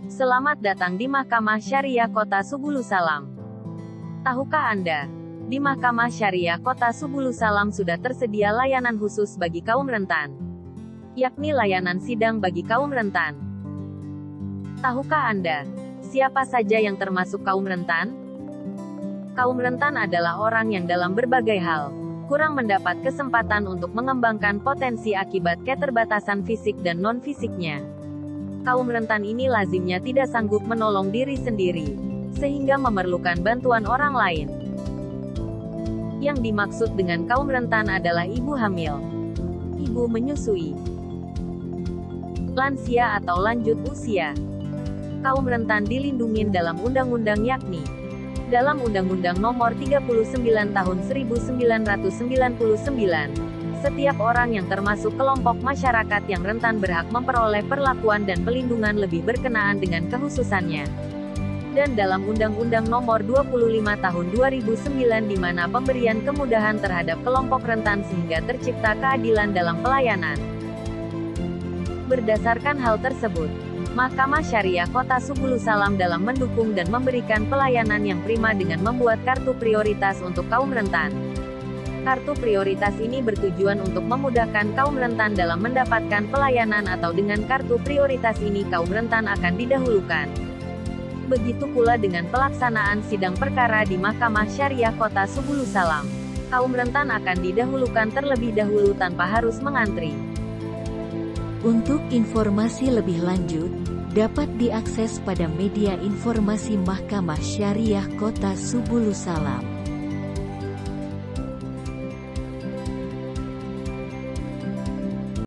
Selamat datang di Mahkamah Syariah Kota Subulu Salam. Tahukah Anda, di Mahkamah Syariah Kota Subulu Salam sudah tersedia layanan khusus bagi kaum rentan, yakni layanan sidang bagi kaum rentan. Tahukah Anda, siapa saja yang termasuk kaum rentan? Kaum rentan adalah orang yang dalam berbagai hal kurang mendapat kesempatan untuk mengembangkan potensi akibat keterbatasan fisik dan non-fisiknya. Kaum rentan ini lazimnya tidak sanggup menolong diri sendiri, sehingga memerlukan bantuan orang lain. Yang dimaksud dengan kaum rentan adalah ibu hamil, ibu menyusui, lansia atau lanjut usia. Kaum rentan dilindungi dalam undang-undang yakni dalam Undang-Undang Nomor 39 Tahun 1999, setiap orang yang termasuk kelompok masyarakat yang rentan berhak memperoleh perlakuan dan pelindungan lebih berkenaan dengan kekhususannya. Dan dalam Undang-Undang Nomor 25 Tahun 2009 di mana pemberian kemudahan terhadap kelompok rentan sehingga tercipta keadilan dalam pelayanan. Berdasarkan hal tersebut, Mahkamah Syariah Kota Subulu Salam dalam mendukung dan memberikan pelayanan yang prima dengan membuat kartu prioritas untuk kaum rentan. Kartu prioritas ini bertujuan untuk memudahkan kaum rentan dalam mendapatkan pelayanan atau dengan kartu prioritas ini kaum rentan akan didahulukan. Begitu pula dengan pelaksanaan sidang perkara di Mahkamah Syariah Kota Subulu Salam. Kaum rentan akan didahulukan terlebih dahulu tanpa harus mengantri. Untuk informasi lebih lanjut, dapat diakses pada media informasi Mahkamah Syariah Kota Subulu Salam.